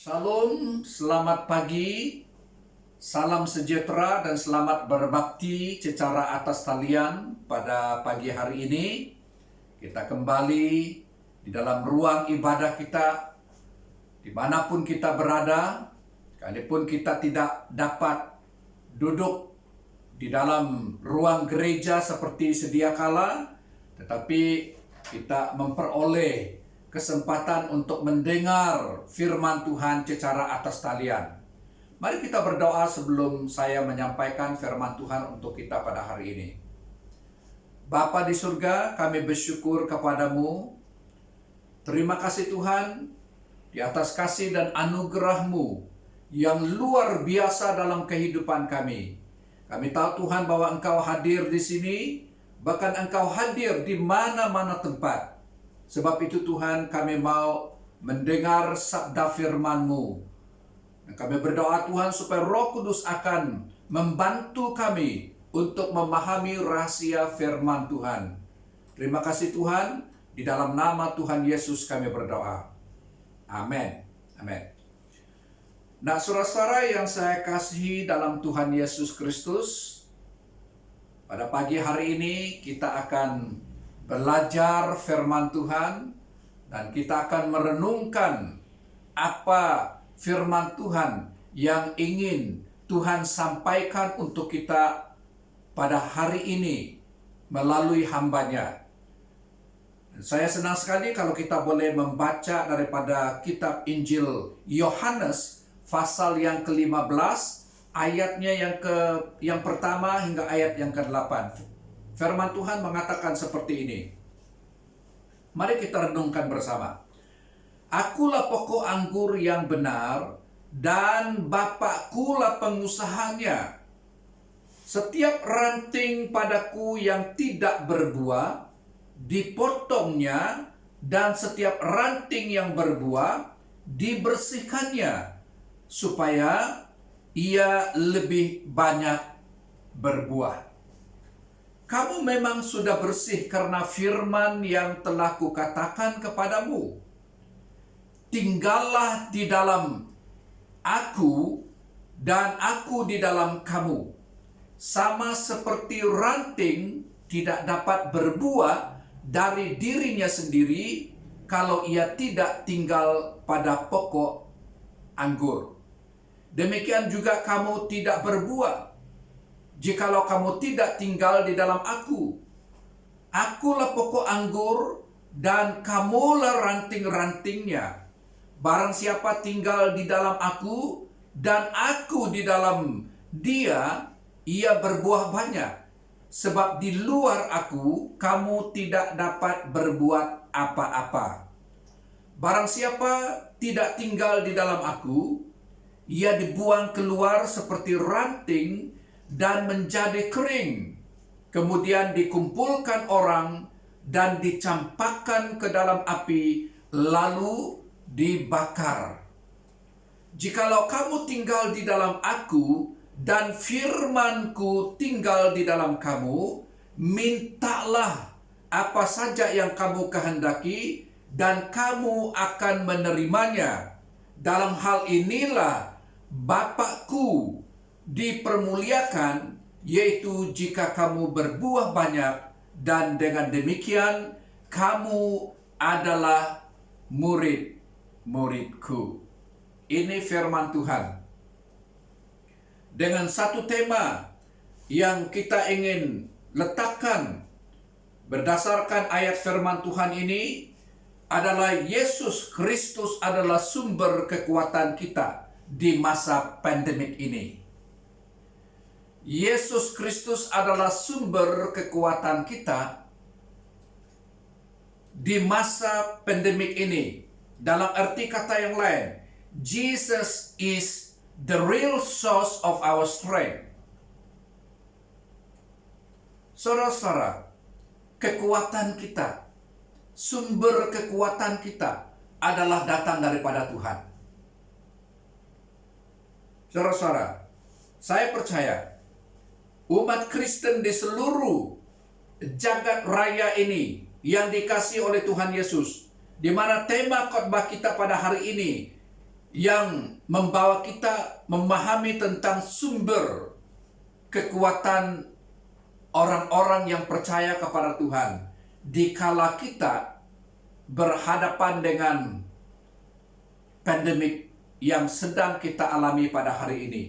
Shalom, selamat pagi, salam sejahtera dan selamat berbakti secara atas talian pada pagi hari ini. Kita kembali di dalam ruang ibadah kita, dimanapun kita berada, sekalipun kita tidak dapat duduk di dalam ruang gereja seperti sedia kala, tetapi kita memperoleh kesempatan untuk mendengar firman Tuhan secara atas talian. Mari kita berdoa sebelum saya menyampaikan firman Tuhan untuk kita pada hari ini. Bapa di surga, kami bersyukur kepadamu. Terima kasih Tuhan di atas kasih dan anugerah-Mu yang luar biasa dalam kehidupan kami. Kami tahu Tuhan bahwa Engkau hadir di sini, bahkan Engkau hadir di mana-mana tempat. Sebab itu Tuhan, kami mau mendengar sabda firman-Mu. Dan kami berdoa Tuhan supaya Roh Kudus akan membantu kami untuk memahami rahasia firman Tuhan. Terima kasih Tuhan, di dalam nama Tuhan Yesus kami berdoa. Amin. Amin. Nah, saudara-saudara yang saya kasihi dalam Tuhan Yesus Kristus, pada pagi hari ini kita akan belajar firman Tuhan dan kita akan merenungkan apa firman Tuhan yang ingin Tuhan sampaikan untuk kita pada hari ini melalui hamba-Nya. Saya senang sekali kalau kita boleh membaca daripada kitab Injil Yohanes pasal yang ke-15 ayatnya yang pertama hingga ayat yang ke-8. Firman Tuhan mengatakan seperti ini. Mari kita renungkan bersama. Akulah pokok anggur yang benar dan Bapakkulah pengusahanya. Setiap ranting padaku yang tidak berbuah dipotongnya, dan setiap ranting yang berbuah dibersihkannya, supaya ia lebih banyak berbuah. Kamu memang sudah bersih karena firman yang telah kukatakan kepadamu. Tinggallah di dalam aku dan aku di dalam kamu. Sama seperti ranting tidak dapat berbuah dari dirinya sendiri kalau ia tidak tinggal pada pokok anggur. Demikian juga kamu tidak berbuah jikalau kamu tidak tinggal di dalam aku. Akulah pokok anggur dan kamulah ranting-rantingnya. Barang siapa tinggal di dalam aku dan aku di dalam dia, ia berbuah banyak. Sebab di luar aku, kamu tidak dapat berbuat apa-apa. Barang siapa tidak tinggal di dalam aku, ia dibuang keluar seperti ranting dan menjadi kering, kemudian dikumpulkan orang dan dicampakkan ke dalam api, lalu dibakar. Jikalau kamu tinggal di dalam aku dan firman-Ku tinggal di dalam kamu, mintalah apa saja yang kamu kehendaki dan kamu akan menerimanya. Dalam hal inilah Bapakku dipermuliakan, yaitu jika kamu berbuah banyak, dan dengan demikian kamu adalah murid-muridku. Ini firman Tuhan. Dengan satu tema yang kita ingin letakkan berdasarkan ayat firman Tuhan ini adalah Yesus Kristus adalah sumber kekuatan kita di masa pandemik ini. Yesus Kristus adalah sumber kekuatan kita di masa pandemik ini. Dalam arti kata yang lain, Jesus is the real source of our strength. Saudara-saudara, kekuatan kita, sumber kekuatan kita adalah datang daripada Tuhan. Saudara-saudara, saya percaya umat Kristen di seluruh jagat raya ini yang dikasihi oleh Tuhan Yesus, di mana tema khotbah kita pada hari ini yang membawa kita memahami tentang sumber kekuatan orang-orang yang percaya kepada Tuhan dikala kita berhadapan dengan pandemik yang sedang kita alami pada hari ini.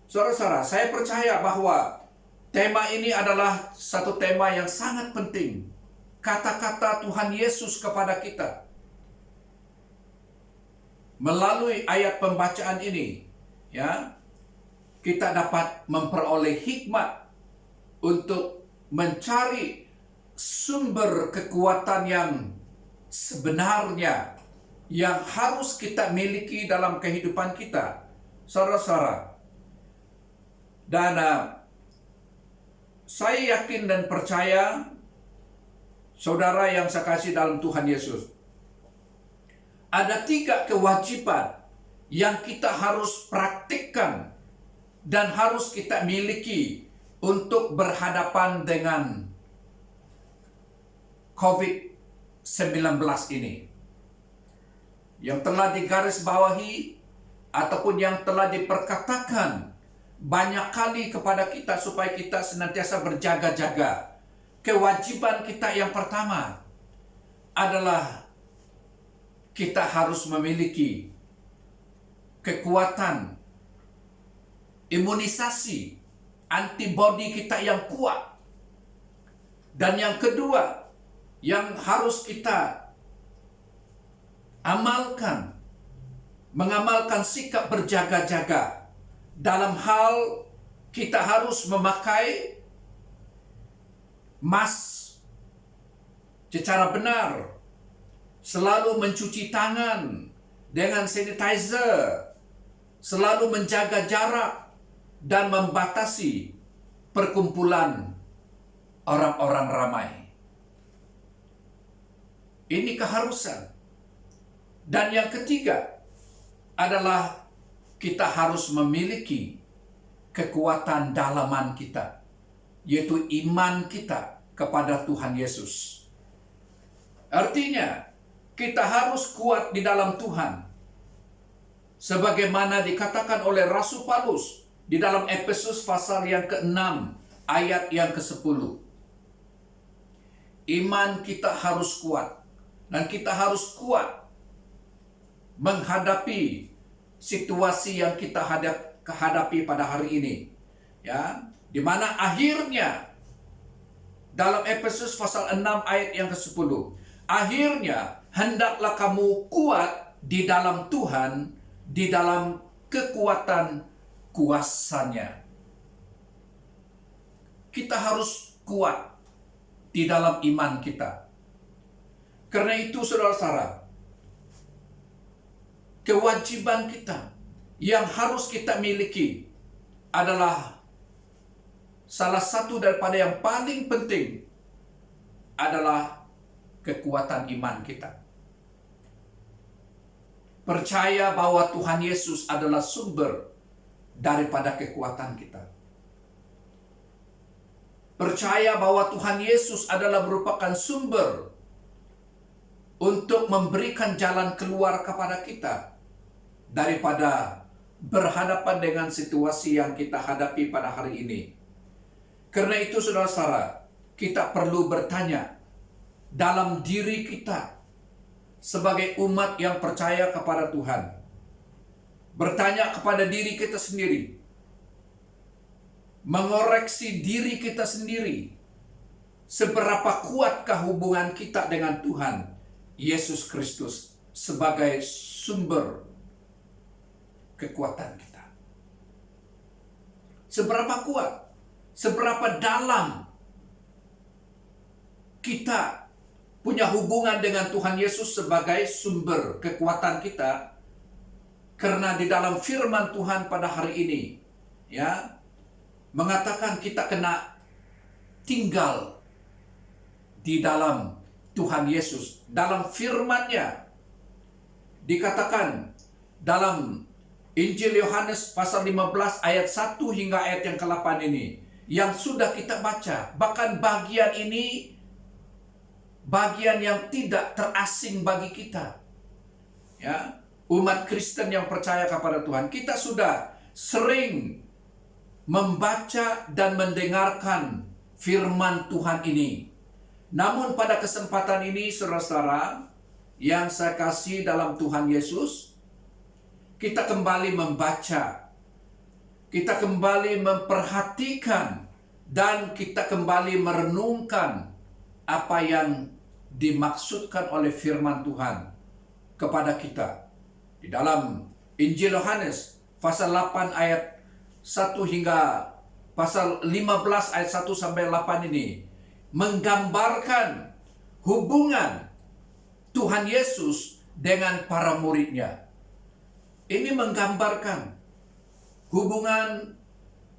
Saudara-saudara, saya percaya bahwa tema ini adalah satu tema yang sangat penting. Kata-kata Tuhan Yesus kepada kita melalui ayat pembacaan ini, ya, kita dapat memperoleh hikmat untuk mencari sumber kekuatan yang sebenarnya yang harus kita miliki dalam kehidupan kita, saudara-saudara. Dan saya yakin dan percaya, saudara yang saya kasih dalam Tuhan Yesus, ada 3 kewajiban yang kita harus praktikkan dan harus kita miliki untuk berhadapan dengan COVID-19 ini, yang telah digarisbawahi ataupun yang telah diperkatakan banyak kali kepada kita supaya kita senantiasa berjaga-jaga. Kewajiban kita yang pertama adalah kita harus memiliki kekuatan imunisasi antibodi kita yang kuat. Dan yang kedua yang harus kita mengamalkan sikap berjaga-jaga dalam hal kita harus memakai mask secara benar, selalu mencuci tangan dengan sanitizer, selalu menjaga jarak dan membatasi perkumpulan orang-orang ramai. Ini keharusan. Dan yang ketiga adalah kita harus memiliki kekuatan dalaman kita, yaitu iman kita kepada Tuhan Yesus. Artinya, kita harus kuat di dalam Tuhan. Sebagaimana dikatakan oleh Rasul Paulus di dalam Efesus pasal yang ke-6 ayat yang ke-10. Iman kita harus kuat. Dan kita harus kuat menghadapi situasi yang kita hadapi pada hari ini, ya, di mana akhirnya dalam Efesus pasal 6 ayat yang ke-10, akhirnya hendaklah kamu kuat di dalam Tuhan, di dalam kekuatan kuasanya. Kita harus kuat di dalam iman kita. Karena itu, saudara-saudara, kewajiban kita yang harus kita miliki adalah salah satu daripada yang paling penting adalah kekuatan iman kita. Percaya bahwa Tuhan Yesus adalah sumber daripada kekuatan kita. Percaya bahwa Tuhan Yesus adalah merupakan sumber untuk memberikan jalan keluar kepada kita daripada berhadapan dengan situasi yang kita hadapi pada hari ini. Karena itu, saudara-saudara, kita perlu bertanya dalam diri kita sebagai umat yang percaya kepada Tuhan. Bertanya kepada diri kita sendiri. Mengoreksi diri kita sendiri. Seberapa kuatkah hubungan kita dengan Tuhan Yesus Kristus sebagai sumber kekuatan kita. Seberapa kuat, seberapa dalam kita punya hubungan dengan Tuhan Yesus sebagai sumber kekuatan kita. Karena di dalam firman Tuhan pada hari ini, ya, mengatakan kita kena tinggal di dalam Tuhan Yesus. Dalam firman-Nya dikatakan dalam Injil Yohanes pasal 15 ayat 1 hingga ayat yang ke-8 ini, yang sudah kita baca. Bahkan bagian ini bagian yang tidak terasing bagi kita. Ya, umat Kristen yang percaya kepada Tuhan, kita sudah sering membaca dan mendengarkan firman Tuhan ini. Namun pada kesempatan ini, saudara-saudara yang saya kasih dalam Tuhan Yesus, kita kembali membaca, kita kembali memperhatikan, dan kita kembali merenungkan apa yang dimaksudkan oleh firman Tuhan kepada kita. Di dalam Injil Yohanes pasal 8 ayat 1 hingga pasal 15 ayat 1 sampai 8 ini menggambarkan hubungan Tuhan Yesus dengan para muridnya. Ini menggambarkan hubungan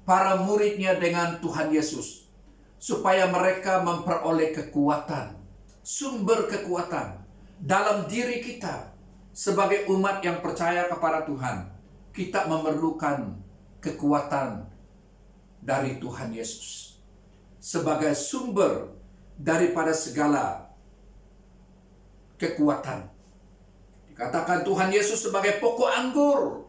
para muridnya dengan Tuhan Yesus, supaya mereka memperoleh kekuatan, sumber kekuatan dalam diri kita. Sebagai umat yang percaya kepada Tuhan, kita memerlukan kekuatan dari Tuhan Yesus sebagai sumber daripada segala kekuatan. Dikatakan Tuhan Yesus sebagai pokok anggur,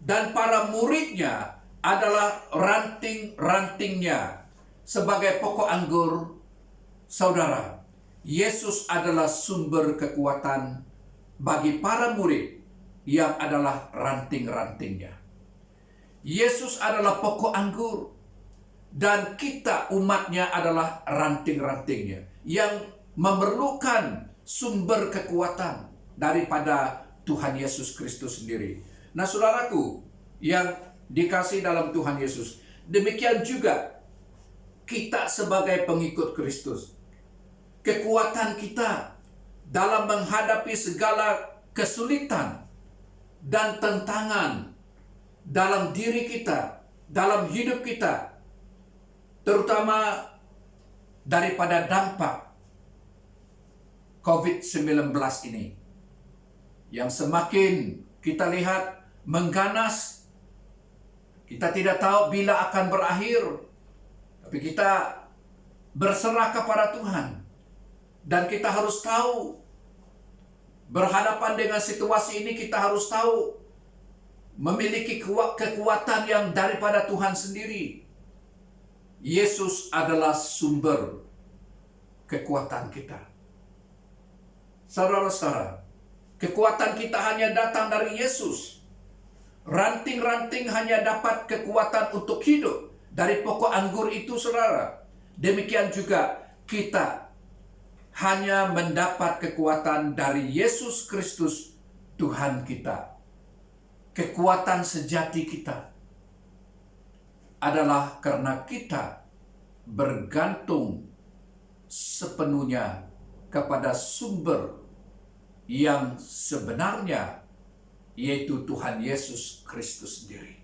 dan para muridnya adalah ranting-rantingnya. Sebagai pokok anggur, saudara, Yesus adalah sumber kekuatan bagi para murid yang adalah ranting-rantingnya. Yesus adalah pokok anggur, dan kita umatnya adalah ranting-rantingnya yang memerlukan sumber kekuatan daripada Tuhan Yesus Kristus sendiri. Nah, saudaraku yang dikasih dalam Tuhan Yesus, demikian juga kita sebagai pengikut Kristus. Kekuatan kita dalam menghadapi segala kesulitan dan tantangan dalam diri kita, dalam hidup kita, terutama daripada dampak COVID-19 ini, yang semakin kita lihat mengganas. Kita tidak tahu bila akan berakhir, tapi kita berserah kepada Tuhan. Dan kita harus tahu, berhadapan dengan situasi ini, kita harus tahu memiliki kekuatan yang daripada Tuhan sendiri. Yesus adalah sumber kekuatan kita. Saudara-saudara, kekuatan kita hanya datang dari Yesus. Ranting-ranting hanya dapat kekuatan untuk hidup dari pokok anggur itu, saudara. Demikian juga kita hanya mendapat kekuatan dari Yesus Kristus, Tuhan kita. Kekuatan sejati kita adalah karena kita bergantung sepenuhnya kepada sumber yang sebenarnya, yaitu Tuhan Yesus Kristus sendiri.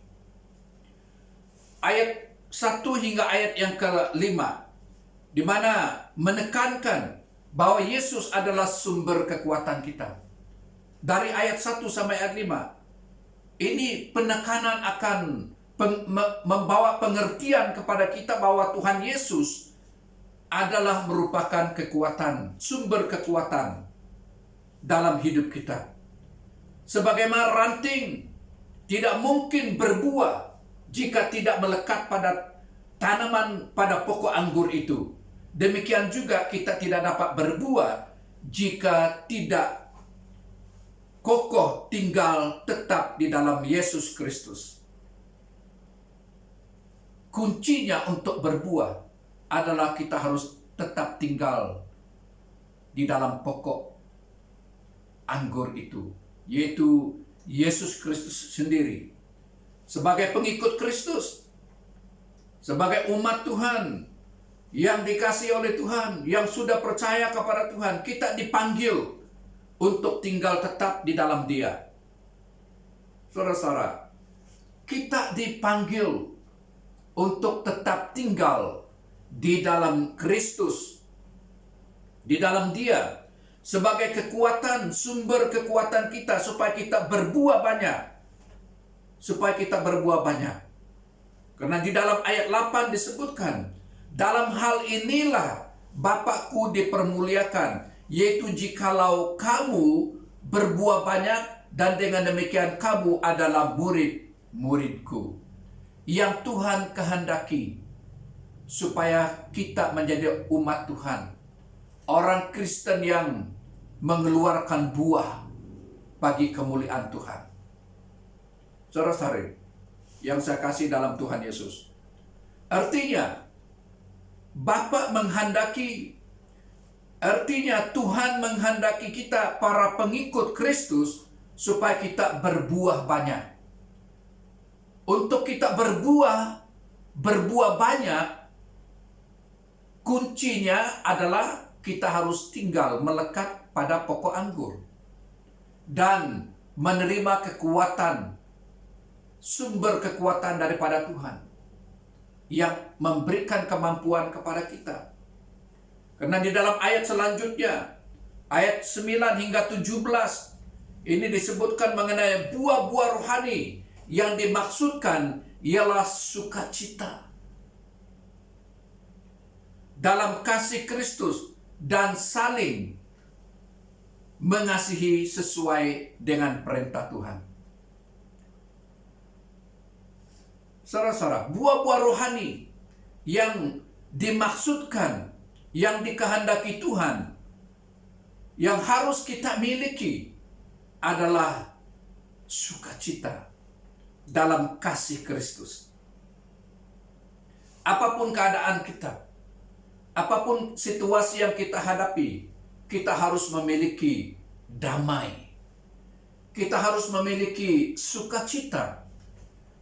Ayat 1 hingga ayat yang ke-5, di mana menekankan bahwa Yesus adalah sumber kekuatan kita. Dari ayat 1 sampai ayat 5, ini penekanan akan membawa pengertian kepada kita bahwa Tuhan Yesus adalah merupakan kekuatan, sumber kekuatan dalam hidup kita. Sebagaimana ranting tidak mungkin berbuah jika tidak melekat pada tanaman pada pokok anggur itu. Demikian juga kita tidak dapat berbuah jika tidak kokoh tinggal tetap di dalam Yesus Kristus. Kuncinya untuk berbuah adalah kita harus tetap tinggal di dalam pokok anggur itu, yaitu Yesus Kristus sendiri. Sebagai pengikut Kristus, sebagai umat Tuhan yang dikasihi oleh Tuhan, yang sudah percaya kepada Tuhan, kita dipanggil untuk tinggal tetap di dalam Dia. Saudara-saudara, kita dipanggil untuk tetap tinggal di dalam Kristus, di dalam Dia, sebagai kekuatan, sumber kekuatan kita, supaya kita berbuah banyak. Supaya kita berbuah banyak. Karena di dalam ayat 8 disebutkan, dalam hal inilah Bapakku dipermuliakan, yaitu jikalau kamu berbuah banyak dan dengan demikian kamu adalah murid-muridku. Yang Tuhan kehendaki supaya kita menjadi umat Tuhan, orang Kristen yang mengeluarkan buah bagi kemuliaan Tuhan. Saudara-saudari yang saya kasih dalam Tuhan Yesus, artinya Bapa menghendaki, artinya Tuhan menghendaki kita para pengikut Kristus supaya kita berbuah banyak. Untuk kita berbuah banyak, kuncinya adalah kita harus tinggal melekat pada pokok anggur dan menerima kekuatan, sumber kekuatan daripada Tuhan yang memberikan kemampuan kepada kita. Karena di dalam ayat selanjutnya, ayat 9 hingga 17, ini disebutkan mengenai buah-buah rohani yang dimaksudkan ialah sukacita dalam kasih Kristus dan saling mengasihi sesuai dengan perintah Tuhan. Saudara-saudara, buah-buah rohani yang dimaksudkan, yang dikehendaki Tuhan, yang harus kita miliki adalah sukacita dalam kasih Kristus. Apapun keadaan kita, apapun situasi yang kita hadapi, kita harus memiliki damai. Kita harus memiliki sukacita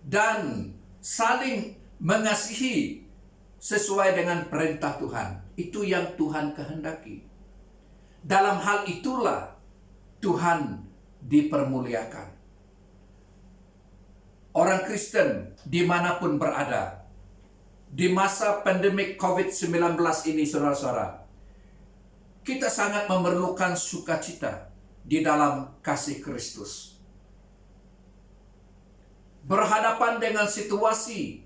dan saling mengasihi sesuai dengan perintah Tuhan. Itu yang Tuhan kehendaki. Dalam hal itulah Tuhan dipermuliakan. Orang Kristen dimanapun berada, di masa pandemik COVID-19 ini, saudara-saudara, kita sangat memerlukan sukacita di dalam kasih Kristus. Berhadapan dengan situasi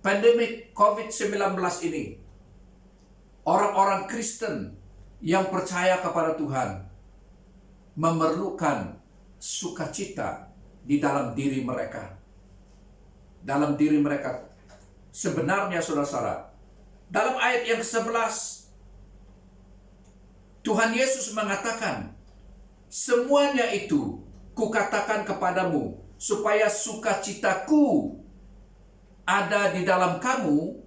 pandemik COVID-19 ini, orang-orang Kristen yang percaya kepada Tuhan memerlukan sukacita di dalam diri mereka. Dalam diri mereka. Sebenarnya saudara-saudara, dalam ayat yang ke-11, Tuhan Yesus mengatakan, semuanya itu kukatakan kepadamu, supaya sukacitaku ada di dalam kamu,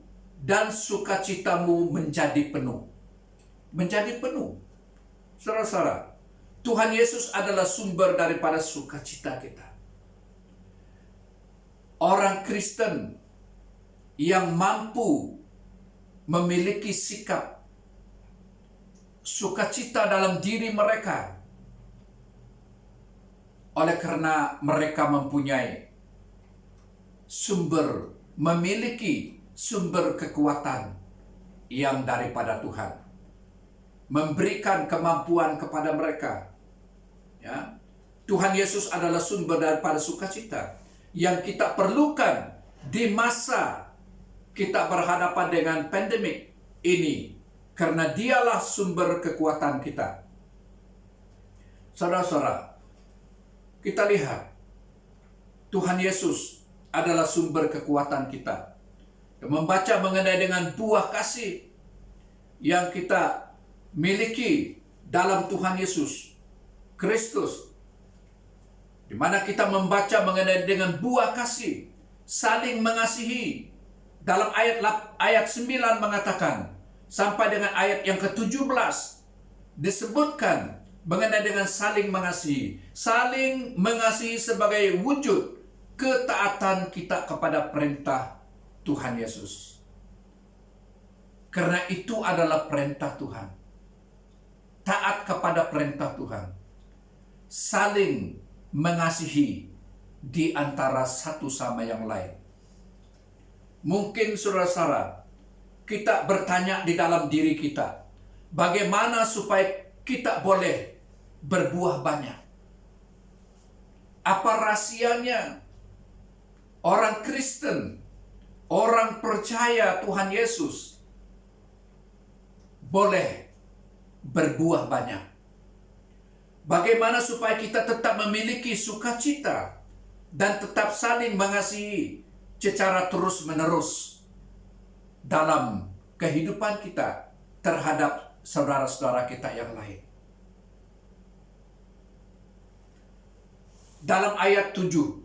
dan sukacitamu menjadi penuh. Menjadi penuh. Saudara-saudara, Tuhan Yesus adalah sumber daripada sukacita kita. Orang Kristen yang mampu memiliki sikap sukacita dalam diri mereka, oleh karena mereka mempunyai memiliki sumber kekuatan yang daripada Tuhan, memberikan kemampuan kepada mereka. Ya, Tuhan Yesus adalah sumber daripada sukacita yang kita perlukan di masa kita berhadapan dengan pandemik ini, karena dialah sumber kekuatan kita. Saudara-saudara, kita lihat Tuhan Yesus adalah sumber kekuatan kita. Membaca mengenai dengan buah kasih yang kita miliki dalam Tuhan Yesus Kristus, di mana kita membaca mengenai dengan buah kasih, saling mengasihi. Dalam ayat 9 mengatakan, sampai dengan ayat yang ke-17 disebutkan mengenai dengan saling mengasihi. Saling mengasihi sebagai wujud ketaatan kita kepada perintah Tuhan Yesus. Karena itu adalah perintah Tuhan. Taat kepada perintah Tuhan. Saling mengasihi di antara satu sama yang lain. Mungkin saudara-saudara, kita bertanya di dalam diri kita, bagaimana supaya kita boleh berbuah banyak? Apa rahasianya? Orang Kristen, orang percaya Tuhan Yesus boleh berbuah banyak. Bagaimana supaya kita tetap memiliki sukacita dan tetap saling mengasihi secara terus-menerus dalam kehidupan kita terhadap saudara-saudara kita yang lain. Dalam ayat 7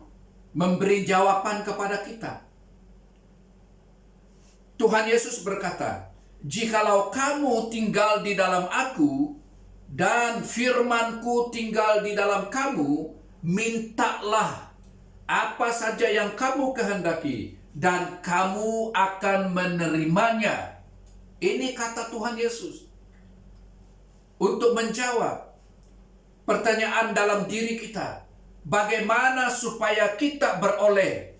memberi jawaban kepada kita. Tuhan Yesus berkata, "Jikalau kamu tinggal di dalam Aku dan firman-Ku tinggal di dalam kamu, mintalah apa saja yang kamu kehendaki dan kamu akan menerimanya." Ini kata Tuhan Yesus untuk menjawab pertanyaan dalam diri kita. Bagaimana supaya kita boleh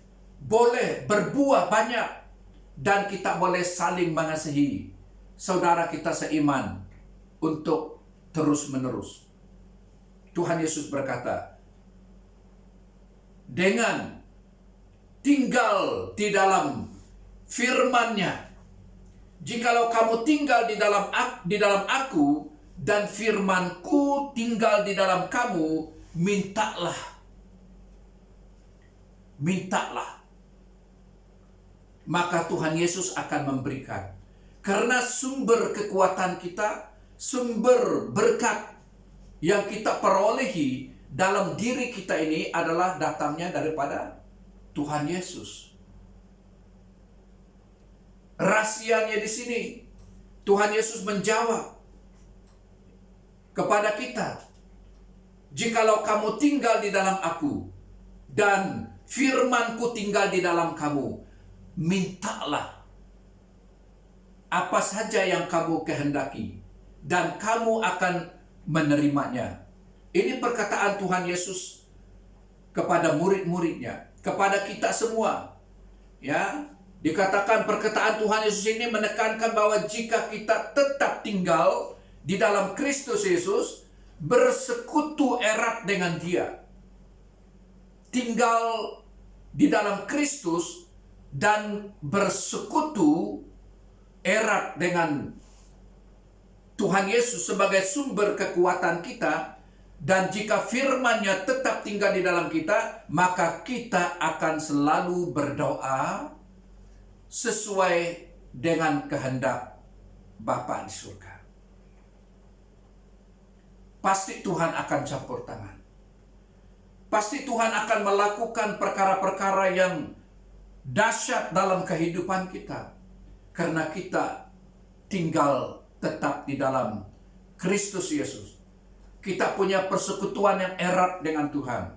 berbuah banyak dan kita boleh saling mengasihi saudara kita seiman untuk terus-menerus. Tuhan Yesus berkata, dengan tinggal di dalam firman-Nya, jikalau kamu tinggal di dalam Aku dan firman-Ku tinggal di dalam kamu, mintalah. Maka Tuhan Yesus akan memberikan. Karena sumber kekuatan kita, sumber berkat yang kita perolehi dalam diri kita ini adalah datangnya daripada Tuhan Yesus. Rahasianya di sini, Tuhan Yesus menjawab kepada kita, "Jikalau kamu tinggal di dalam Aku dan firman-Ku tinggal di dalam kamu, mintalah apa saja yang kamu kehendaki dan kamu akan menerimanya." Ini perkataan Tuhan Yesus kepada murid-muridnya, kepada kita semua. Ya, dikatakan perkataan Tuhan Yesus ini menekankan bahwa jika kita tetap tinggal di dalam Kristus Yesus, bersekutu erat dengan Dia, tinggal di dalam Kristus dan bersekutu erat dengan Tuhan Yesus sebagai sumber kekuatan kita, dan jika firman-Nya tetap tinggal di dalam kita, maka kita akan selalu berdoa sesuai dengan kehendak Bapa di surga. Pasti Tuhan akan campur tangan. Pasti Tuhan akan melakukan perkara-perkara yang dahsyat dalam kehidupan kita, karena kita tinggal tetap di dalam Kristus Yesus. Kita punya persekutuan yang erat dengan Tuhan.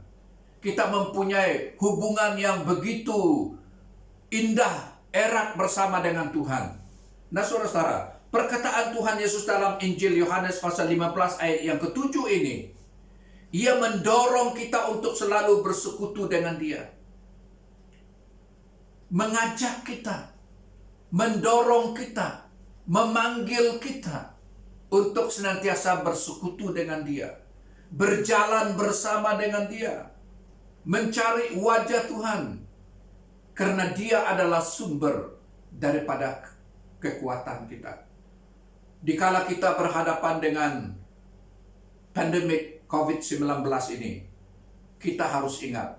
Kita mempunyai hubungan yang begitu indah, erat bersama dengan Tuhan. Nah, saudara-saudara, perkataan Tuhan Yesus dalam Injil Yohanes pasal 15 ayat yang ke-7 ini, Ia mendorong kita untuk selalu bersekutu dengan Dia. Mengajak kita, mendorong kita, memanggil kita untuk senantiasa bersekutu dengan Dia, berjalan bersama dengan Dia, mencari wajah Tuhan, karena Dia adalah sumber daripada kekuatan kita. Dikala kita berhadapan dengan pandemik COVID-19 ini, kita harus ingat,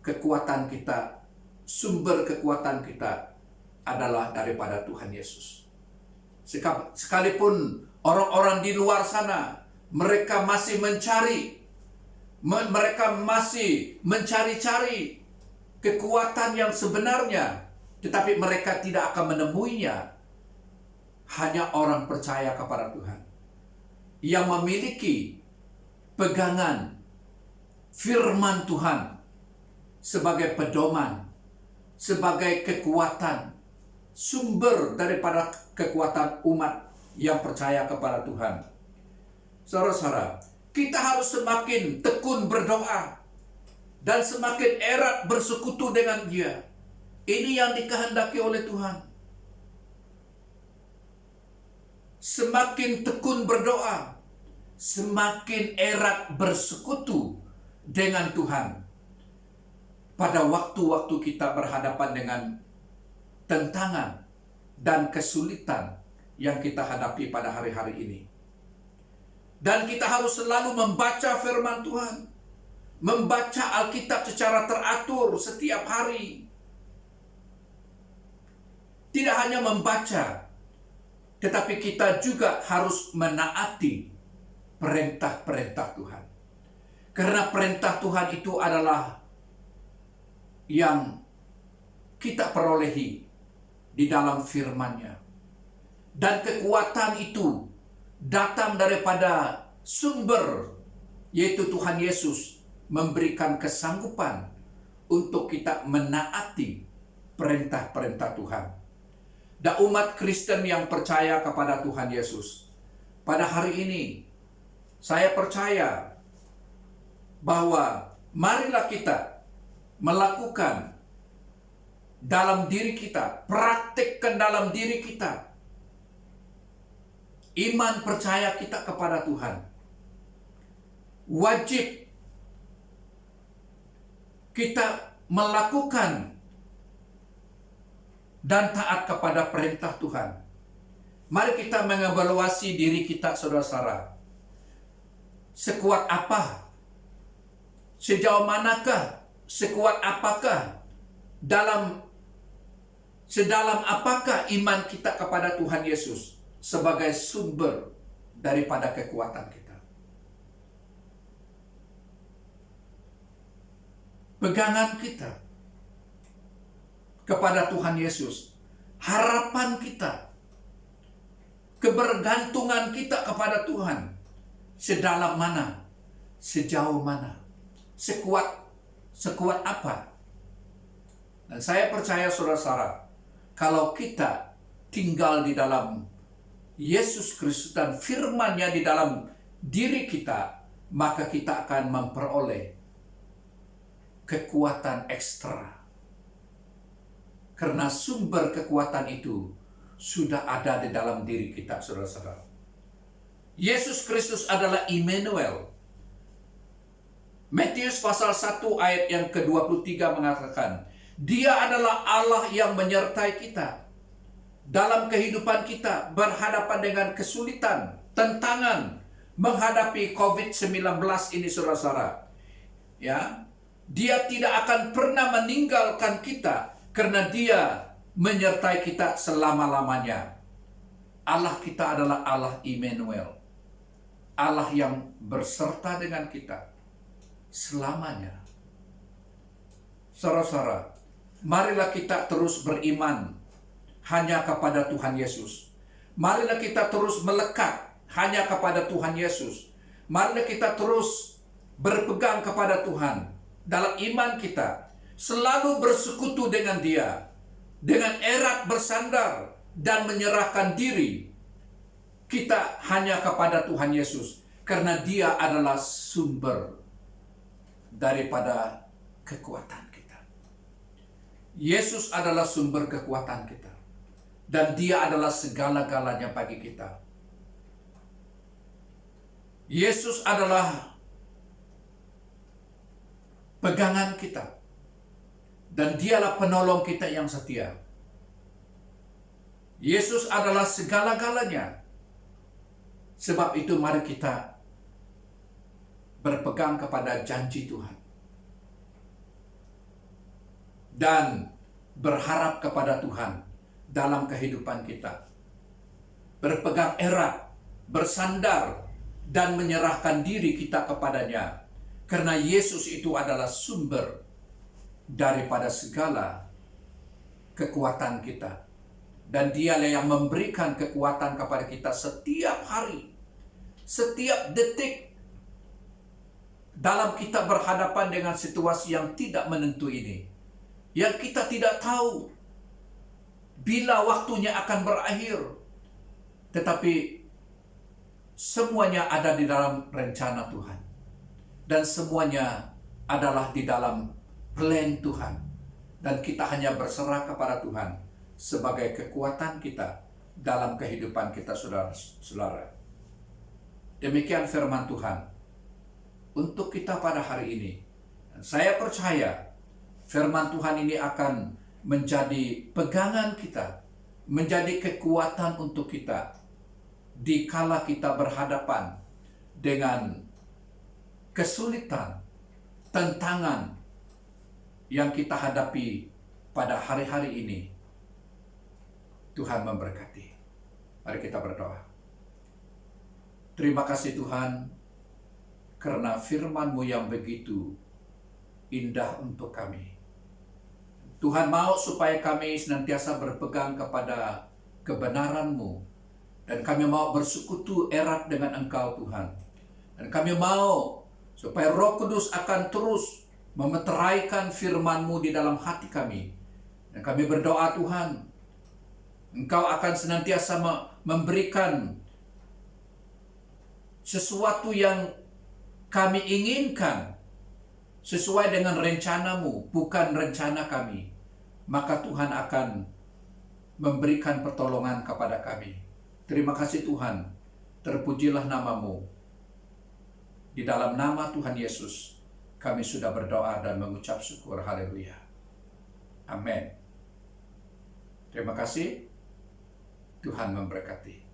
kekuatan kita, sumber kekuatan kita adalah daripada Tuhan Yesus. Sekalipun orang-orang di luar sana, mereka masih mencari-cari kekuatan yang sebenarnya, tetapi mereka tidak akan menemuinya. Hanya orang percaya kepada Tuhan, yang memiliki pegangan firman Tuhan sebagai pedoman, sebagai kekuatan, sumber daripada kekuatan umat yang percaya kepada Tuhan. Saudara-saudara, kita harus semakin tekun berdoa dan semakin erat bersekutu dengan Dia. Ini yang dikehendaki oleh Tuhan. Semakin tekun berdoa, semakin erat bersekutu dengan Tuhan. Pada waktu-waktu kita berhadapan dengan tantangan dan kesulitan yang kita hadapi pada hari-hari ini. Dan kita harus selalu membaca firman Tuhan. Membaca Alkitab secara teratur setiap hari. Tidak hanya membaca, tetapi kita juga harus menaati perintah-perintah Tuhan. Karena perintah Tuhan itu adalah yang kita perolehi di dalam firman-Nya. Dan kekuatan itu datang daripada sumber, yaitu Tuhan Yesus memberikan kesanggupan untuk kita menaati perintah-perintah Tuhan. Dan umat Kristen yang percaya kepada Tuhan Yesus, pada hari ini saya percaya bahwa marilah kita melakukan dalam diri kita, praktikkan dalam diri kita iman percaya kita kepada Tuhan. Wajib kita melakukan dan taat kepada perintah Tuhan. Mari kita mengevaluasi diri kita, saudara-saudara. Sekuat apa? Sejauh manakah? Sekuat apakah? Sedalam apakah iman kita kepada Tuhan Yesus sebagai sumber daripada kekuatan kita? Pegangan kita kepada Tuhan Yesus, harapan kita, kebergantungan kita kepada Tuhan, sedalam mana, sejauh mana, sekuat apa? Dan saya percaya saudara-saudara, kalau kita tinggal di dalam Yesus Kristus dan firman-Nya di dalam diri kita, maka kita akan memperoleh kekuatan ekstra. Karena sumber kekuatan itu sudah ada di dalam diri kita, saudara-saudara. Yesus Kristus adalah Immanuel. Matius pasal 1 ayat yang ke-23 mengatakan, Dia adalah Allah yang menyertai kita dalam kehidupan kita berhadapan dengan kesulitan, tantangan menghadapi COVID-19 ini, saudara-saudara. Ya, Dia tidak akan pernah meninggalkan kita karena Dia menyertai kita selama-lamanya. Allah kita adalah Allah Immanuel. Allah yang berserta dengan kita selamanya. Saudara-saudara, marilah kita terus beriman hanya kepada Tuhan Yesus. Marilah kita terus melekat hanya kepada Tuhan Yesus. Marilah kita terus berpegang kepada Tuhan dalam iman kita, selalu bersekutu dengan Dia, dengan erat bersandar dan menyerahkan diri kita hanya kepada Tuhan Yesus, karena Dia adalah sumber daripada kekuatan kita. Yesus adalah sumber kekuatan kita, dan Dia adalah segala-galanya bagi kita. Yesus adalah pegangan kita, dan Dialah penolong kita yang setia. Yesus adalah segala-galanya. Sebab itu mari kita berpegang kepada janji Tuhan dan berharap kepada Tuhan dalam kehidupan kita. Berpegang erat, bersandar, dan menyerahkan diri kita kepada-Nya. Karena Yesus itu adalah sumber daripada segala kekuatan kita. Dan Dialah yang memberikan kekuatan kepada kita setiap hari, setiap detik, dalam kita berhadapan dengan situasi yang tidak menentu ini, yang kita tidak tahu bila waktunya akan berakhir. Tetapi semuanya ada di dalam rencana Tuhan, dan semuanya adalah di dalam plan Tuhan, dan kita hanya berserah kepada Tuhan sebagai kekuatan kita dalam kehidupan kita, saudara-saudara. Demikian firman Tuhan untuk kita pada hari ini. Dan saya percaya firman Tuhan ini akan menjadi pegangan kita, menjadi kekuatan untuk kita di kala kita berhadapan dengan kesulitan, tantangan yang kita hadapi pada hari-hari ini. Tuhan memberkati. Mari kita berdoa. Terima kasih Tuhan, karena firman-Mu yang begitu indah untuk kami. Tuhan mau supaya kami senantiasa berpegang kepada kebenaran-Mu, dan kami mau bersekutu erat dengan Engkau Tuhan. Dan kami mau supaya Roh Kudus akan terus memeteraikan firman-Mu di dalam hati kami. Dan kami berdoa Tuhan, Engkau akan senantiasa memberikan sesuatu yang kami inginkan sesuai dengan rencana-Mu, bukan rencana kami. Maka Tuhan akan memberikan pertolongan kepada kami. Terima kasih Tuhan, terpujilah nama-Mu. Di dalam nama Tuhan Yesus, kami sudah berdoa dan mengucap syukur. Haleluya. Amin. Terima kasih. Tuhan memberkati.